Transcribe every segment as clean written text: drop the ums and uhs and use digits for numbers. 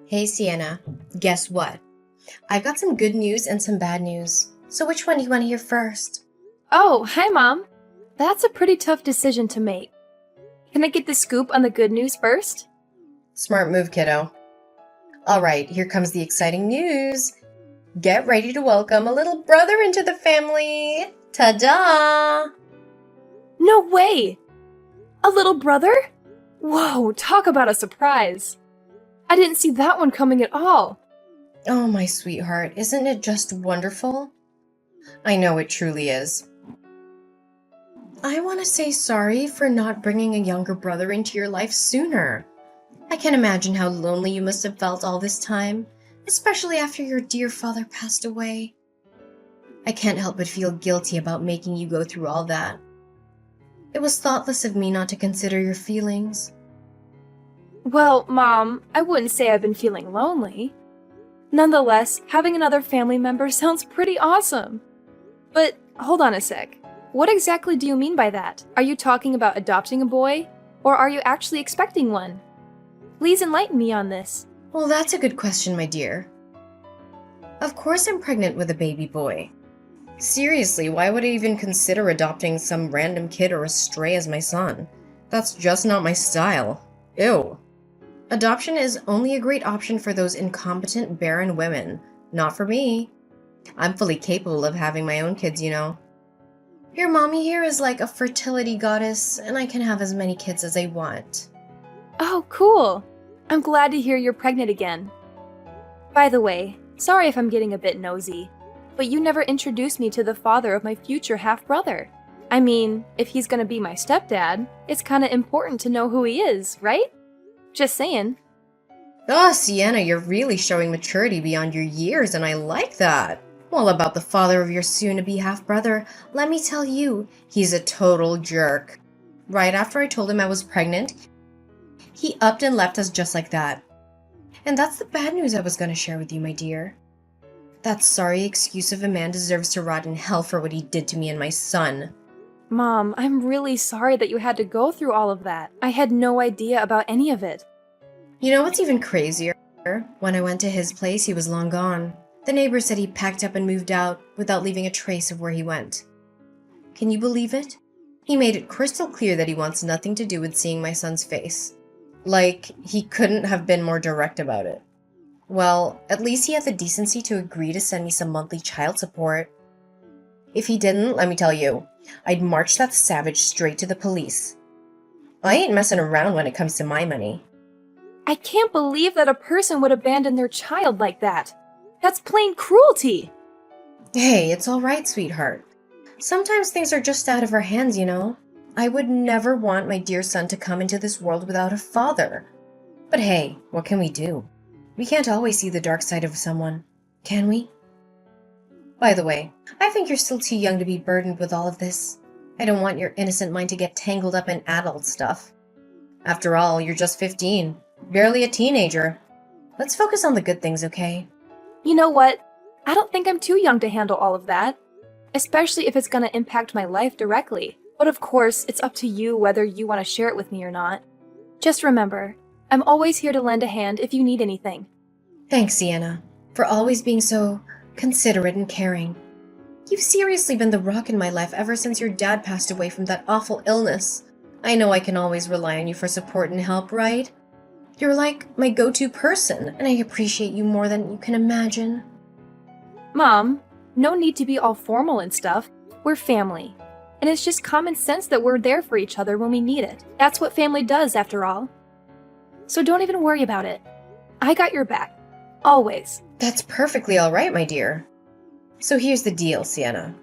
Hey Sienna, guess what? I've got some good news and some bad news. So which one do you want to hear first? Oh, hi, Mom. That's a pretty tough decision to make. Can I get the scoop on the good news first? Smart move, kiddo. All right, here comes the exciting news. Get ready to welcome a little brother into the family. Ta-da! No way! A little brother? Whoa, talk about a surprise. I didn't see that one coming at all. Oh, my sweetheart, isn't it just wonderful? I know it truly is. I want to say sorry for not bringing a younger brother into your life sooner. I can imagine how lonely you must have felt all this time, especially after your dear father passed away. I can't help but feel guilty about making you go through all that. It was thoughtless of me not to consider your feelings. Well, Mom, I wouldn't say I've been feeling lonely. Nonetheless, having another family member sounds pretty awesome. But hold on a sec. What exactly do you mean by that? Are you talking about adopting a boy? Or are you actually expecting one? Please enlighten me on this. Well, that's a good question, my dear. Of course I'm pregnant with a baby boy. Seriously, why would I even consider adopting some random kid or a stray as my son? That's just not my style. Ew. Adoption is only a great option for those incompetent, barren women. Not for me. I'm fully capable of having my own kids, you know. Your mommy here is like a fertility goddess, and I can have as many kids as I want. Oh, cool. I'm glad to hear you're pregnant again. By the way, sorry if I'm getting a bit nosy, but you never introduced me to the father of my future half-brother. I mean, if he's gonna be my stepdad, it's kinda important to know who he is, right? Just saying. Oh, Sienna, you're really showing maturity beyond your years, and I like that. Well, about the father of your soon-to-be half-brother, let me tell you, he's a total jerk. Right after I told him I was pregnant, he upped and left us just like that. And that's the bad news I was going to share with you, my dear. That sorry excuse of a man deserves to rot in hell for what he did to me and my son. Mom, I'm really sorry that you had to go through all of that. I had no idea about any of it. You know what's even crazier? When I went to his place, he was long gone. The neighbors said he packed up and moved out without leaving a trace of where he went. Can you believe it? He made it crystal clear that he wants nothing to do with seeing my son's face. Like, he couldn't have been more direct about it. Well, at least he had the decency to agree to send me some monthly child support. If he didn't, let me tell you, I'd march that savage straight to the police. I ain't messing around when it comes to my money. I can't believe that a person would abandon their child like that. That's plain cruelty. Hey, it's all right, sweetheart. Sometimes things are just out of our hands, you know. I would never want my dear son to come into this world without a father. But hey, what can we do? We can't always see the dark side of someone, can we? By the way, I think you're still too young to be burdened with all of this. I don't want your innocent mind to get tangled up in adult stuff. After all, you're just 15, barely a teenager. Let's focus on the good things, okay? You know what? I don't think I'm too young to handle all of that, especially if it's gonna impact my life directly. But of course, it's up to you whether you want to share it with me or not. Just remember, I'm always here to lend a hand if you need anything. Thanks, Sienna, for always being so considerate and caring. You've seriously been the rock in my life ever since your dad passed away from that awful illness. I know I can always rely on you for support and help, right? You're like my go-to person, and I appreciate you more than you can imagine. Mom, no need to be all formal and stuff. We're family. And it's just common sense that we're there for each other when we need it. That's what family does, after all. So don't even worry about it. I got your back. Always. That's perfectly all right, my dear. So here's the deal, Sienna.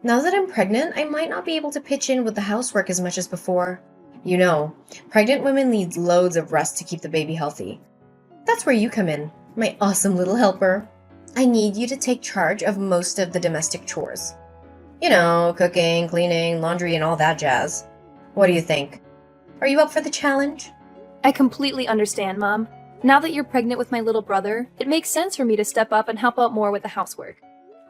Now that I'm pregnant, I might not be able to pitch in with the housework as much as before. You know, pregnant women need loads of rest to keep the baby healthy. That's where you come in, my awesome little helper. I need you to take charge of most of the domestic chores. You know, cooking, cleaning, laundry, and all that jazz. What do you think? Are you up for the challenge? I completely understand, Mom. Now that you're pregnant with my little brother, it makes sense for me to step up and help out more with the housework.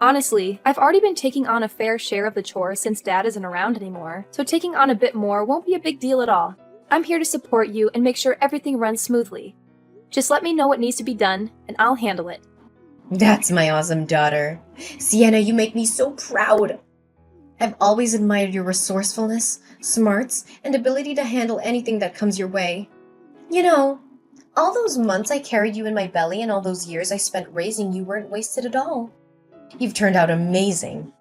Honestly, I've already been taking on a fair share of the chores since Dad isn't around anymore, so taking on a bit more won't be a big deal at all. I'm here to support you and make sure everything runs smoothly. Just let me know what needs to be done, and I'll handle it. That's my awesome daughter. Sienna, you make me so proud. I've always admired your resourcefulness, smarts, and ability to handle anything that comes your way. You know, all those months I carried you in my belly and all those years I spent raising you weren't wasted at all. You've turned out amazing.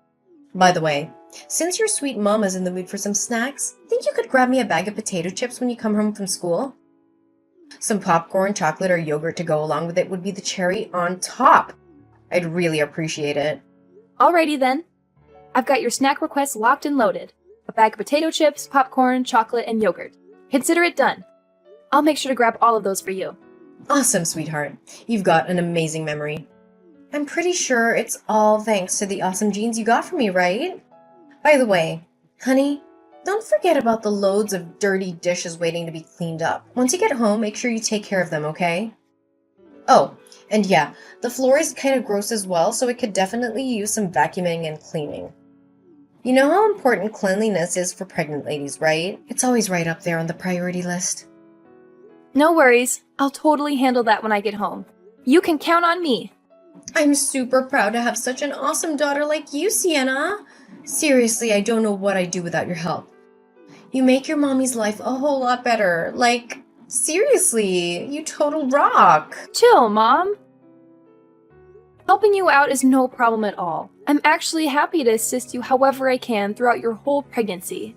By the way, since your sweet mama's in the mood for some snacks, think you could grab me a bag of potato chips when you come home from school? Some popcorn, chocolate, or yogurt to go along with it would be the cherry on top. I'd really appreciate it. Alrighty then. I've got your snack requests locked and loaded. A bag of potato chips, popcorn, chocolate, and yogurt. Consider it done. I'll make sure to grab all of those for you. Awesome, sweetheart. You've got an amazing memory. I'm pretty sure it's all thanks to the awesome genes you got from me, right? By the way, honey, don't forget about the loads of dirty dishes waiting to be cleaned up. Once you get home, make sure you take care of them, okay? Oh, and yeah, the floor is kind of gross as well, so it could definitely use some vacuuming and cleaning. You know how important cleanliness is for pregnant ladies, right? It's always right up there on the priority list. No worries. I'll totally handle that when I get home. You can count on me. I'm super proud to have such an awesome daughter like you, Sienna. Seriously, I don't know what I'd do without your help. You make your mommy's life a whole lot better. Like, seriously, you total rock. Chill, Mom. Helping you out is no problem at all. I'm actually happy to assist you however I can throughout your whole pregnancy.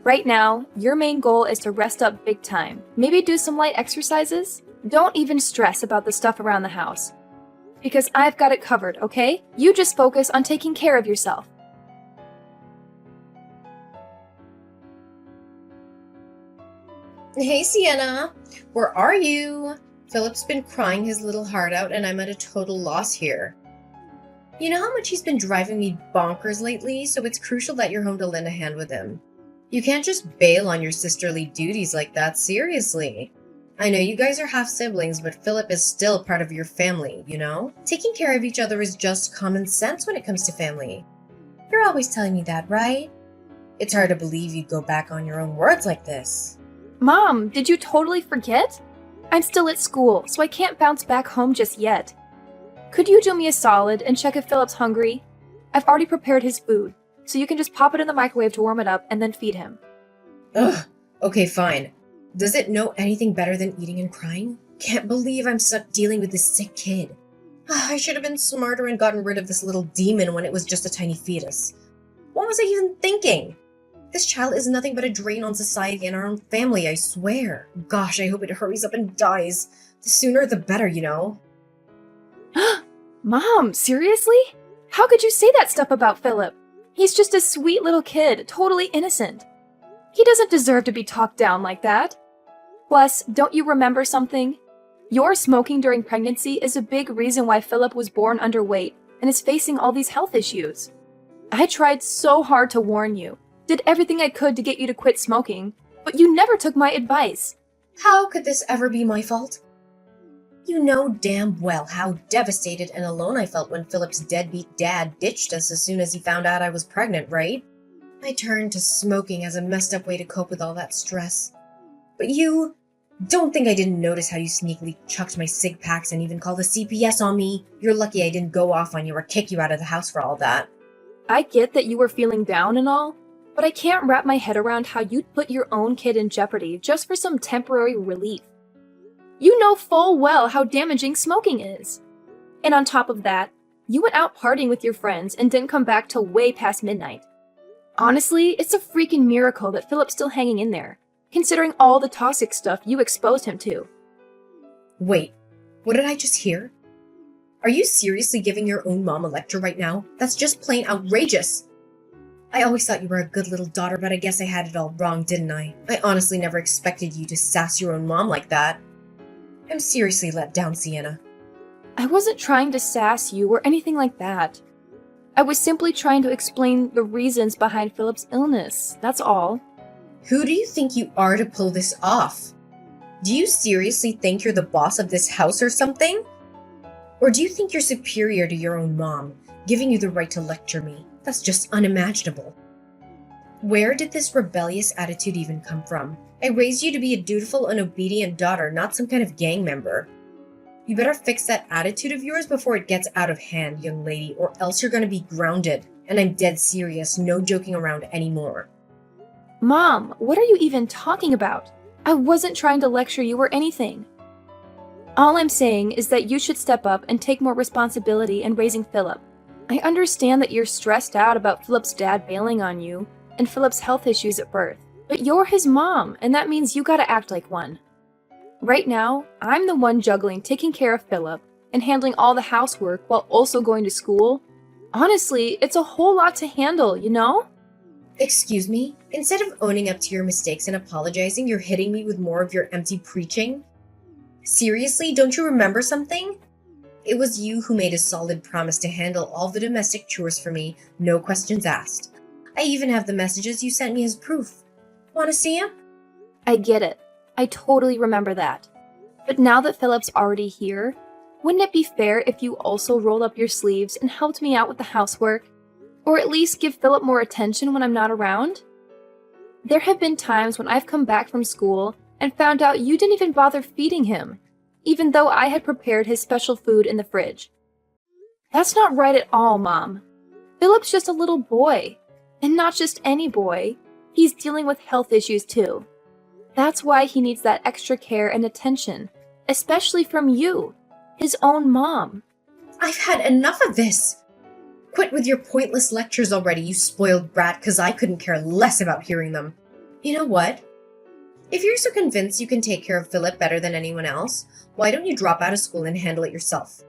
Right now, your main goal is to rest up big time. Maybe do some light exercises? Don't even stress about the stuff around the house. Because I've got it covered, okay? You just focus on taking care of yourself. Hey, Sienna. Where are you? Philip's been crying his little heart out and I'm at a total loss here. You know how much he's been driving me bonkers lately, so it's crucial that you're home to lend a hand with him. You can't just bail on your sisterly duties like that, seriously. I know you guys are half siblings, but Philip is still part of your family, you know? Taking care of each other is just common sense when it comes to family. You're always telling me that, right? It's hard to believe you'd go back on your own words like this. Mom, did you totally forget? I'm still at school, so I can't bounce back home just yet. Could you do me a solid and check if Philip's hungry? I've already prepared his food, so you can just pop it in the microwave to warm it up and then feed him. Ugh, okay, fine. Does it know anything better than eating and crying? Can't believe I'm stuck dealing with this sick kid. I should have been smarter and gotten rid of this little demon when it was just a tiny fetus. What was I even thinking? This child is nothing but a drain on society and our own family, I swear. Gosh, I hope it hurries up and dies. The sooner the better, you know? Mom, seriously? How could you say that stuff about Philip? He's just a sweet little kid, totally innocent. He doesn't deserve to be talked down like that. Plus, don't you remember something? Your smoking during pregnancy is a big reason why Philip was born underweight and is facing all these health issues. I tried so hard to warn you, did everything I could to get you to quit smoking, but you never took my advice. How could this ever be my fault? You know damn well how devastated and alone I felt when Philip's deadbeat dad ditched us as soon as he found out I was pregnant, right? I turned to smoking as a messed up way to cope with all that stress. But you don't think I didn't notice how you sneakily chucked my cig packs and even called the CPS on me. You're lucky I didn't go off on you or kick you out of the house for all that. I get that you were feeling down and all, but I can't wrap my head around how you'd put your own kid in jeopardy just for some temporary relief. You know full well how damaging smoking is. And on top of that, you went out partying with your friends and didn't come back till way past midnight. Honestly, it's a freaking miracle that Philip's still hanging in there, considering all the toxic stuff you exposed him to. Wait, what did I just hear? Are you seriously giving your own mom a lecture right now? That's just plain outrageous. I always thought you were a good little daughter, but I guess I had it all wrong, didn't I? I honestly never expected you to sass your own mom like that. I'm seriously let down, Sienna. I wasn't trying to sass you or anything like that. I was simply trying to explain the reasons behind Philip's illness, that's all. Who do you think you are to pull this off? Do you seriously think you're the boss of this house or something? Or do you think you're superior to your own mom, giving you the right to lecture me? That's just unimaginable. Where did this rebellious attitude even come from? I raised you to be a dutiful and obedient daughter, not some kind of gang member. You better fix that attitude of yours before it gets out of hand, young lady, or else you're gonna be grounded. And I'm dead serious, no joking around anymore. Mom, what are you even talking about? I wasn't trying to lecture you or anything. All I'm saying is that you should step up and take more responsibility in raising Philip. I understand that you're stressed out about Philip's dad bailing on you and Philip's health issues at birth, but you're his mom, and that means you gotta act like one. Right now, I'm the one juggling taking care of Philip and handling all the housework while also going to school. Honestly, it's a whole lot to handle, you know? Excuse me? Instead of owning up to your mistakes and apologizing, you're hitting me with more of your empty preaching? Seriously, don't you remember something? It was you who made a solid promise to handle all the domestic chores for me, no questions asked. I even have the messages you sent me as proof. Want to see them? I get it. I totally remember that. But now that Philip's already here, wouldn't it be fair if you also rolled up your sleeves and helped me out with the housework? Or at least give Philip more attention when I'm not around? There have been times when I've come back from school and found out you didn't even bother feeding him, even though I had prepared his special food in the fridge. That's not right at all, Mom. Philip's just a little boy. And not just any boy. He's dealing with health issues too. That's why he needs that extra care and attention, especially from you, his own mom. I've had enough of this! Quit with your pointless lectures already, you spoiled brat, because I couldn't care less about hearing them. You know what? If you're so convinced you can take care of Philip better than anyone else, why don't you drop out of school and handle it yourself?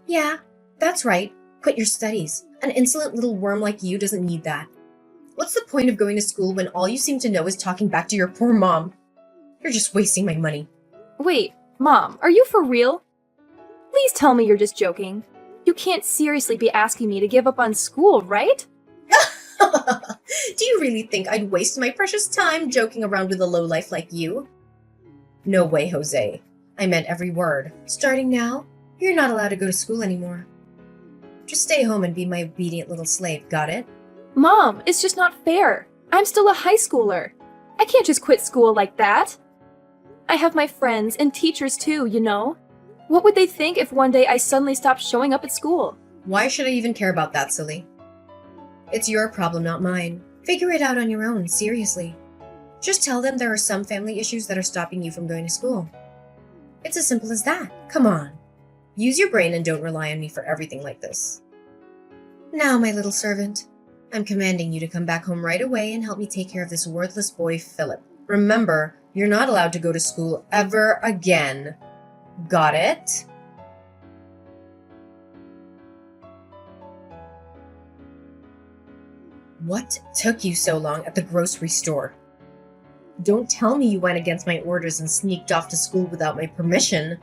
Yeah, that's right. Quit your studies. An insolent little worm like you doesn't need that. What's the point of going to school when all you seem to know is talking back to your poor mom? You're just wasting my money. Wait, Mom, are you for real? Please tell me you're just joking. You can't seriously be asking me to give up on school, right? Do you really think I'd waste my precious time joking around with a lowlife like you? No way, Jose. I meant every word. Starting now, you're not allowed to go to school anymore. Just stay home and be my obedient little slave, got it? Mom, it's just not fair. I'm still a high schooler. I can't just quit school like that. I have my friends and teachers too, you know? What would they think if one day I suddenly stopped showing up at school? Why should I even care about that, silly? It's your problem, not mine. Figure it out on your own, seriously. Just tell them there are some family issues that are stopping you from going to school. It's as simple as that. Come on. Use your brain and don't rely on me for everything like this. Now, my little servant, I'm commanding you to come back home right away and help me take care of this worthless boy, Philip. Remember, you're not allowed to go to school ever again. Got it? What took you so long at the grocery store? Don't tell me you went against my orders and sneaked off to school without my permission.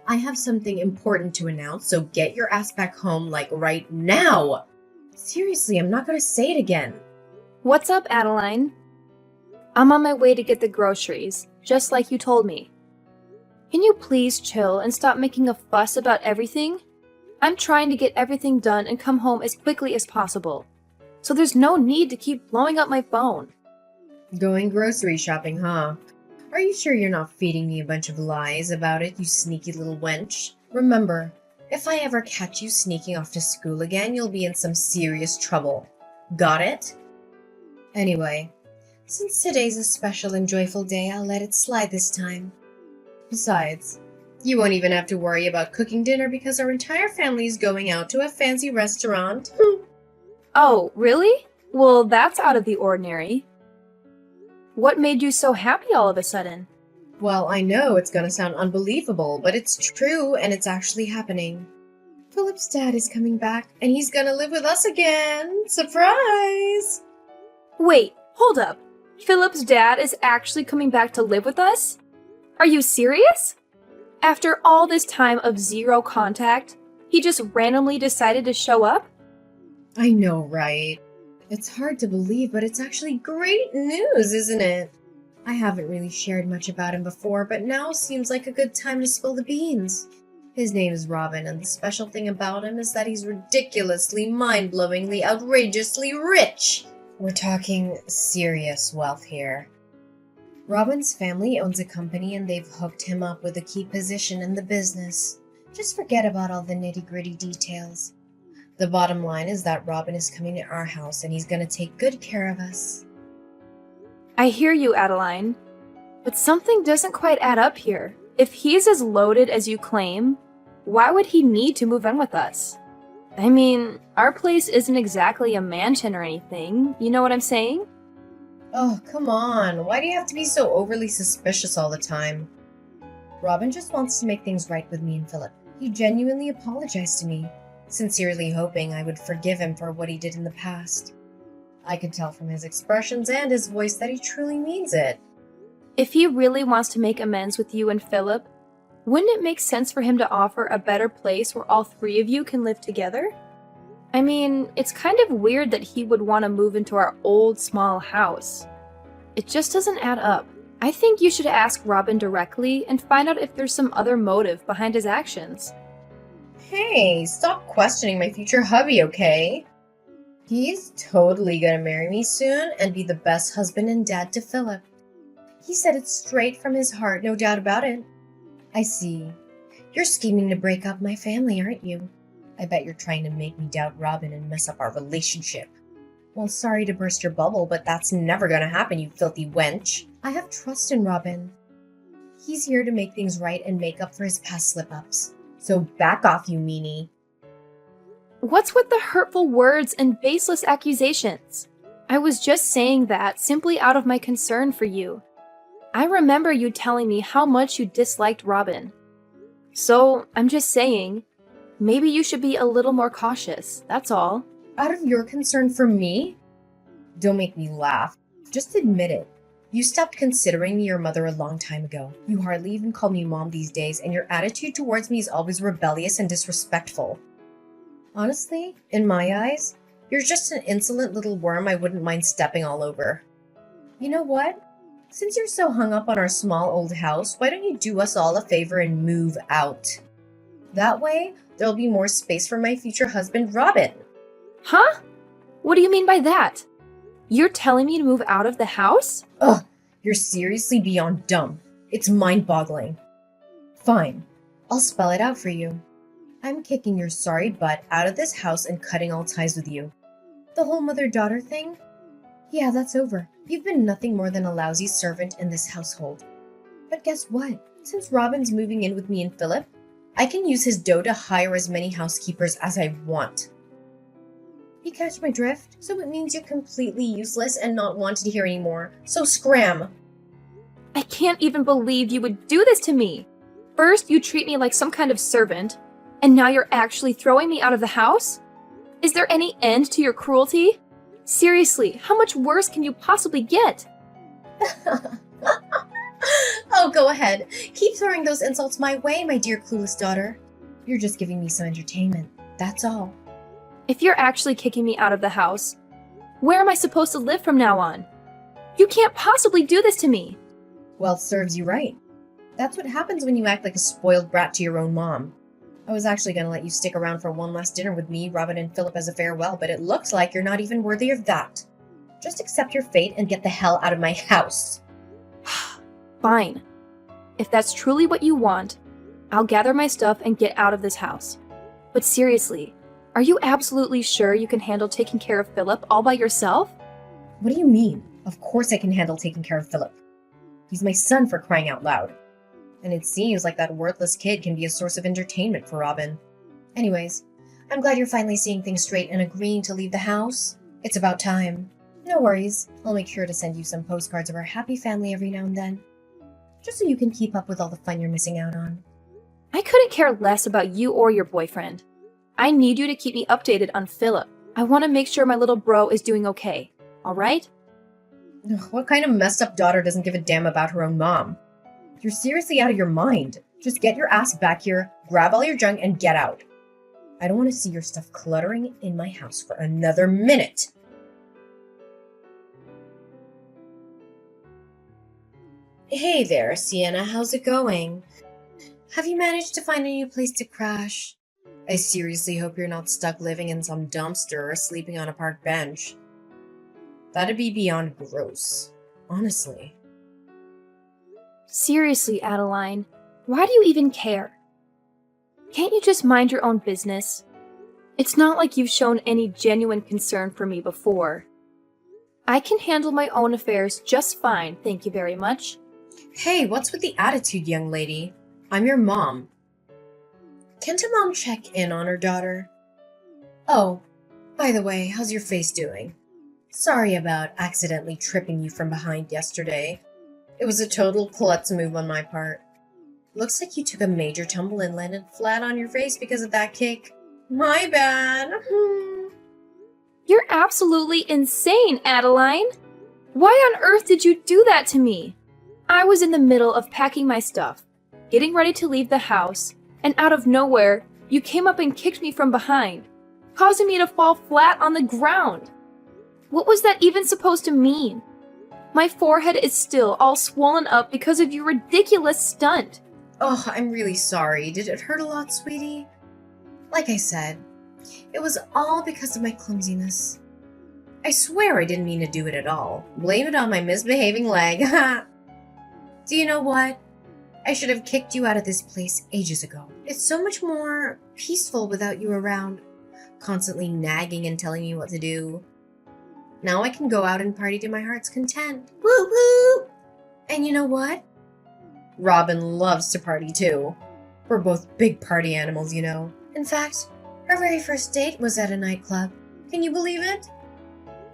I have something important to announce, so get your ass back home, like right now! Seriously, I'm not gonna say it again. What's up, Adeline? I'm on my way to get the groceries, just like you told me. Can you please chill and stop making a fuss about everything? I'm trying to get everything done and come home as quickly as possible. So there's no need to keep blowing up my phone. Going grocery shopping, huh? Are you sure you're not feeding me a bunch of lies about it, you sneaky little wench? Remember, if I ever catch you sneaking off to school again, you'll be in some serious trouble. Got it? Anyway, since today's a special and joyful day, I'll let it slide this time. Besides, you won't even have to worry about cooking dinner because our entire family is going out to a fancy restaurant. Oh, really? Well, that's out of the ordinary. What made you so happy all of a sudden? Well, I know it's gonna sound unbelievable, but it's true and it's actually happening. Philip's dad is coming back and he's gonna live with us again. Surprise! Wait, hold up. Philip's dad is actually coming back to live with us? Are you serious? After all this time of zero contact, he just randomly decided to show up? I know, right? It's hard to believe, but it's actually great news, isn't it? I haven't really shared much about him before, but now seems like a good time to spill the beans. His name is Robin, and the special thing about him is that he's ridiculously, mind-blowingly, outrageously rich. We're talking serious wealth here. Robin's family owns a company and they've hooked him up with a key position in the business. Just forget about all the nitty-gritty details. The bottom line is that Robin is coming to our house and he's gonna take good care of us. I hear you, Adeline. But something doesn't quite add up here. If he's as loaded as you claim, why would he need to move in with us? I mean, our place isn't exactly a mansion or anything, you know what I'm saying? Oh, come on. Why do you have to be so overly suspicious all the time? Robin just wants to make things right with me and Philip. He genuinely apologized to me, sincerely hoping I would forgive him for what he did in the past. I could tell from his expressions and his voice that he truly means it. If he really wants to make amends with you and Philip, wouldn't it make sense for him to offer a better place where all three of you can live together? I mean, it's kind of weird that he would want to move into our old small house. It just doesn't add up. I think you should ask Robin directly and find out if there's some other motive behind his actions. Hey, stop questioning my future hubby, okay? He's totally gonna marry me soon and be the best husband and dad to Philip. He said it straight from his heart, no doubt about it. I see. You're scheming to break up my family, aren't you? I bet you're trying to make me doubt Robin and mess up our relationship. Well, sorry to burst your bubble, but that's never gonna happen, you filthy wench. I have trust in Robin. He's here to make things right and make up for his past slip-ups. So back off, you meanie. What's with the hurtful words and baseless accusations? I was just saying that simply out of my concern for you. I remember you telling me how much you disliked Robin. So, I'm just saying, maybe you should be a little more cautious, that's all. Out of your concern for me? Don't make me laugh. Just admit it. You stopped considering me your mother a long time ago. You hardly even call me mom these days, and your attitude towards me is always rebellious and disrespectful. Honestly, in my eyes, you're just an insolent little worm I wouldn't mind stepping all over. You know what? Since you're so hung up on our small old house, why don't you do us all a favor and move out? That way, there'll be more space for my future husband, Robin. Huh? What do you mean by that? You're telling me to move out of the house? Ugh, you're seriously beyond dumb. It's mind-boggling. Fine, I'll spell it out for you. I'm kicking your sorry butt out of this house and cutting all ties with you. The whole mother-daughter thing? Yeah, that's over. You've been nothing more than a lousy servant in this household. But guess what? Since Robin's moving in with me and Philip, I can use his dough to hire as many housekeepers as I want. You catch my drift? So it means you're completely useless and not wanted here anymore. So scram! I can't even believe you would do this to me. First, you treat me like some kind of servant, and now you're actually throwing me out of the house? Is there any end to your cruelty? Seriously, how much worse can you possibly get? Oh, go ahead. Keep throwing those insults my way, my dear clueless daughter. You're just giving me some entertainment. That's all. If you're actually kicking me out of the house, where am I supposed to live from now on? You can't possibly do this to me. Well, serves you right. That's what happens when you act like a spoiled brat to your own mom. I was actually going to let you stick around for one last dinner with me, Robin, and Philip as a farewell, but it looks like you're not even worthy of that. Just accept your fate and get the hell out of my house. Fine. If that's truly what you want, I'll gather my stuff and get out of this house. But seriously, are you absolutely sure you can handle taking care of Philip all by yourself? What do you mean? Of course I can handle taking care of Philip. He's my son, for crying out loud. And it seems like that worthless kid can be a source of entertainment for Robin. Anyways, I'm glad you're finally seeing things straight and agreeing to leave the house. It's about time. No worries, I'll make sure to send you some postcards of our happy family every now and then. Just so you can keep up with all the fun you're missing out on. I couldn't care less about you or your boyfriend. I need you to keep me updated on Philip. I want to make sure my little bro is doing okay. Alright? Ugh, what kind of messed up daughter doesn't give a damn about her own mom? You're seriously out of your mind. Just get your ass back here, grab all your junk, and get out. I don't want to see your stuff cluttering in my house for another minute. Hey there, Sienna. How's it going? Have you managed to find a new place to crash? I seriously hope you're not stuck living in some dumpster or sleeping on a park bench. That'd be beyond gross, honestly. Seriously, Adeline, why do you even care? Can't you just mind your own business? It's not like you've shown any genuine concern for me before. I can handle my own affairs just fine, thank you very much. Hey, what's with the attitude, young lady? I'm your mom. Can't a mom check in on her daughter? Oh, by the way, how's your face doing? Sorry about accidentally tripping you from behind yesterday. It was a total klutz move on my part. Looks like you took a major tumble and landed flat on your face because of that kick. My bad. You're absolutely insane, Adeline! Why on earth did you do that to me? I was in the middle of packing my stuff, getting ready to leave the house, and out of nowhere, you came up and kicked me from behind, causing me to fall flat on the ground. What was that even supposed to mean? My forehead is still all swollen up because of your ridiculous stunt. Oh, I'm really sorry. Did it hurt a lot, sweetie? Like I said, it was all because of my clumsiness. I swear I didn't mean to do it at all. Blame it on my misbehaving leg. Do you know what? I should have kicked you out of this place ages ago. It's so much more peaceful without you around, constantly nagging and telling me what to do. Now I can go out and party to my heart's content. Woo woo! And you know what? Robin loves to party too. We're both big party animals, you know. In fact, our very first date was at a nightclub. Can you believe it?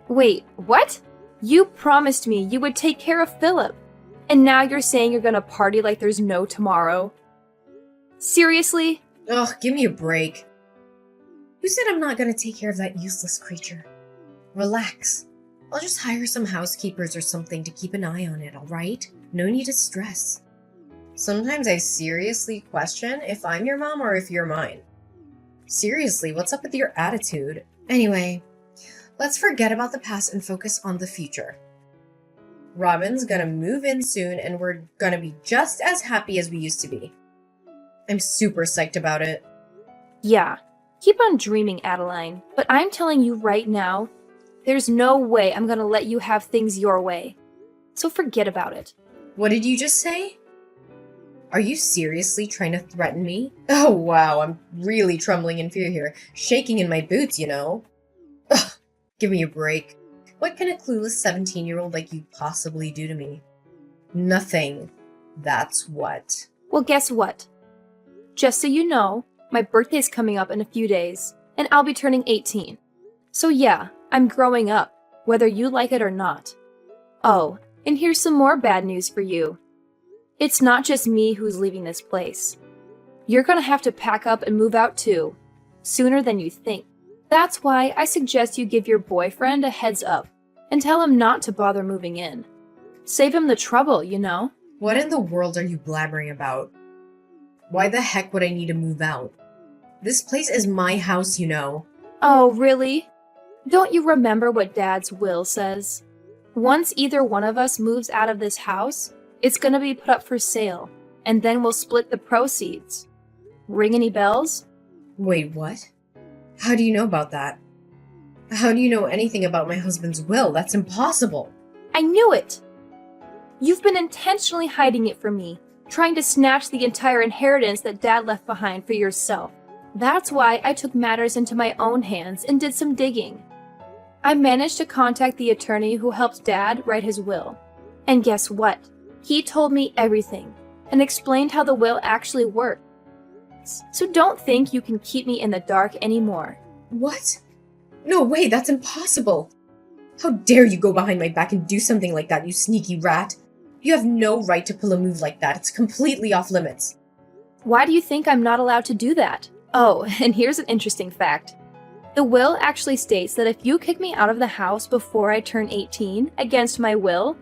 Wait, what? You promised me you would take care of Philip, and now you're saying you're gonna party like there's no tomorrow? Seriously? Ugh, give me a break. Who said I'm not gonna take care of that useless creature? Relax. I'll just hire some housekeepers or something to keep an eye on it, alright? No need to stress. Sometimes I seriously question if I'm your mom or if you're mine. Seriously, what's up with your attitude? Anyway, let's forget about the past and focus on the future. Robin's gonna move in soon and we're gonna be just as happy as we used to be. I'm super psyched about it. Yeah, keep on dreaming, Adeline, but I'm telling you right now, there's no way I'm gonna let you have things your way. So forget about it. What did you just say? Are you seriously trying to threaten me? Oh wow, I'm really trembling in fear here. Shaking in my boots, you know. Ugh, give me a break. What can a clueless 17-year-old like you possibly do to me? Nothing. That's what. Well, guess what? Just so you know, my birthday's coming up in a few days, and I'll be turning 18. So yeah, I'm growing up, whether you like it or not. Oh, and here's some more bad news for you. It's not just me who's leaving this place. You're gonna have to pack up and move out too, sooner than you think. That's why I suggest you give your boyfriend a heads up and tell him not to bother moving in. Save him the trouble, you know? What in the world are you blabbering about? Why the heck would I need to move out? This place is my house, you know. Oh, really? Don't you remember what Dad's will says? Once either one of us moves out of this house, it's gonna be put up for sale, and then we'll split the proceeds. Ring any bells? Wait, what? How do you know about that? How do you know anything about my husband's will? That's impossible. I knew it! You've been intentionally hiding it from me, trying to snatch the entire inheritance that Dad left behind for yourself. That's why I took matters into my own hands and did some digging. I managed to contact the attorney who helped Dad write his will. And guess what? He told me everything and explained how the will actually works. So don't think you can keep me in the dark anymore. What? No way, that's impossible. How dare you go behind my back and do something like that, you sneaky rat? You have no right to pull a move like that. It's completely off limits. Why do you think I'm not allowed to do that? Oh, and here's an interesting fact. The will actually states that if you kick me out of the house before I turn 18 against my will,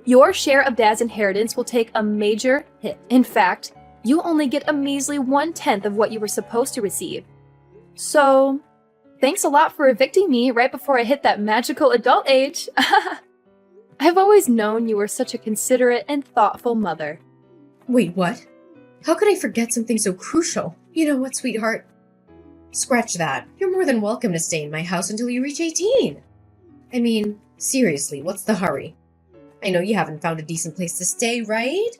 your share of Dad's inheritance will take a major hit. In fact, you only get a measly 1/10 of what you were supposed to receive. So, thanks a lot for evicting me right before I hit that magical adult age. I've always known you were such a considerate and thoughtful mother. Wait, what? How could I forget something so crucial? You know what, sweetheart? Scratch that. You're more than welcome to stay in my house until you reach 18. I mean, seriously, what's the hurry? I know you haven't found a decent place to stay, right?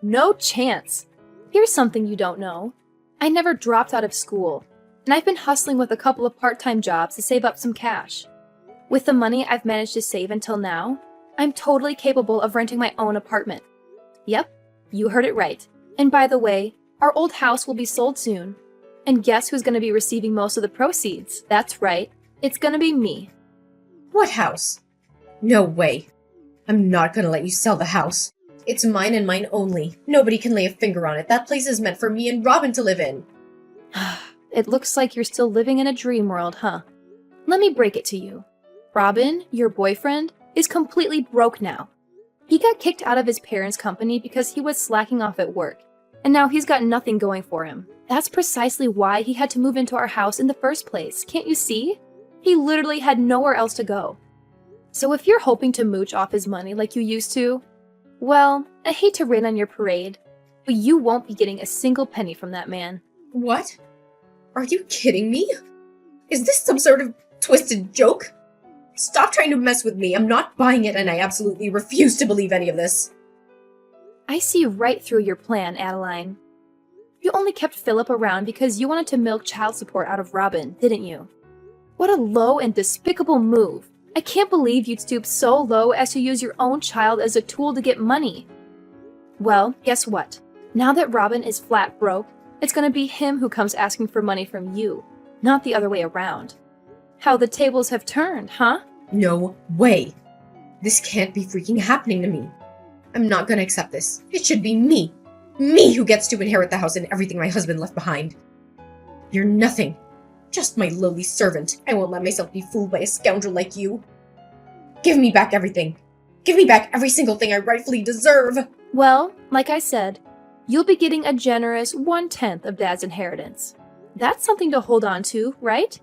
No chance. Here's something you don't know. I never dropped out of school, and I've been hustling with a couple of part-time jobs to save up some cash. With the money I've managed to save until now, I'm totally capable of renting my own apartment. Yep, you heard it right. And by the way, our old house will be sold soon. And guess who's going to be receiving most of the proceeds? That's right, it's going to be me. What house? No way. I'm not gonna let you sell the house. It's mine and mine only. Nobody can lay a finger on it. That place is meant for me and Robin to live in. It looks like you're still living in a dream world, huh? Let me break it to you. Robin, your boyfriend, is completely broke now. He got kicked out of his parents' company because he was slacking off at work, and now he's got nothing going for him. That's precisely why he had to move into our house in the first place, can't you see? He literally had nowhere else to go. So if you're hoping to mooch off his money like you used to, well, I hate to rain on your parade, but you won't be getting a single penny from that man. What? Are you kidding me? Is this some sort of twisted joke? Stop trying to mess with me. I'm not buying it, and I absolutely refuse to believe any of this. I see right through your plan, Adeline. You only kept Philip around because you wanted to milk child support out of Robin, didn't you? What a low and despicable move. I can't believe you'd stoop so low as to use your own child as a tool to get money. Well, guess what? Now that Robin is flat broke, it's gonna be him who comes asking for money from you, not the other way around. How the tables have turned, huh? No way. This can't be freaking happening to me. I'm not gonna accept this. It should be me. Me who gets to inherit the house and everything my husband left behind. You're nothing. Just my lowly servant. I won't let myself be fooled by a scoundrel like you. Give me back everything. Give me back every single thing I rightfully deserve. Well, like I said, you'll be getting a generous 1/10 of Dad's inheritance. That's something to hold on to, right?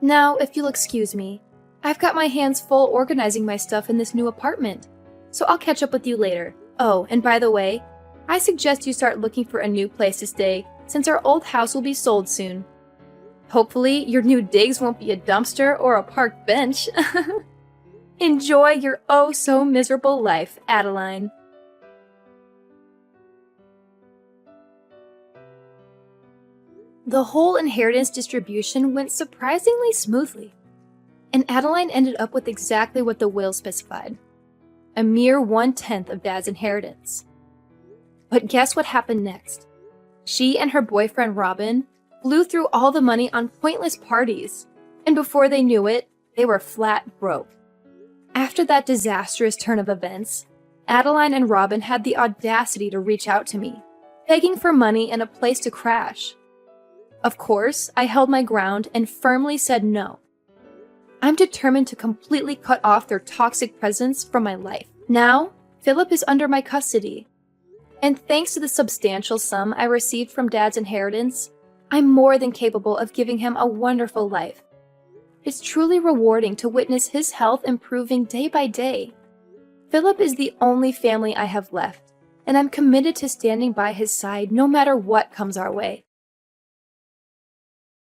Now, if you'll excuse me, I've got my hands full organizing my stuff in this new apartment, so I'll catch up with you later. Oh, and by the way, I suggest you start looking for a new place to stay since our old house will be sold soon. Hopefully, your new digs won't be a dumpster or a park bench. Enjoy your oh-so-miserable life, Adeline. The whole inheritance distribution went surprisingly smoothly, and Adeline ended up with exactly what the will specified. A mere 1/10 of Dad's inheritance. But guess what happened next? She and her boyfriend Robin blew through all the money on pointless parties, and before they knew it, they were flat broke. After that disastrous turn of events, Adeline and Robin had the audacity to reach out to me, begging for money and a place to crash. Of course, I held my ground and firmly said no. I'm determined to completely cut off their toxic presence from my life. Now, Philip is under my custody, and thanks to the substantial sum I received from Dad's inheritance, I'm more than capable of giving him a wonderful life. It's truly rewarding to witness his health improving day by day. Philip is the only family I have left, and I'm committed to standing by his side no matter what comes our way.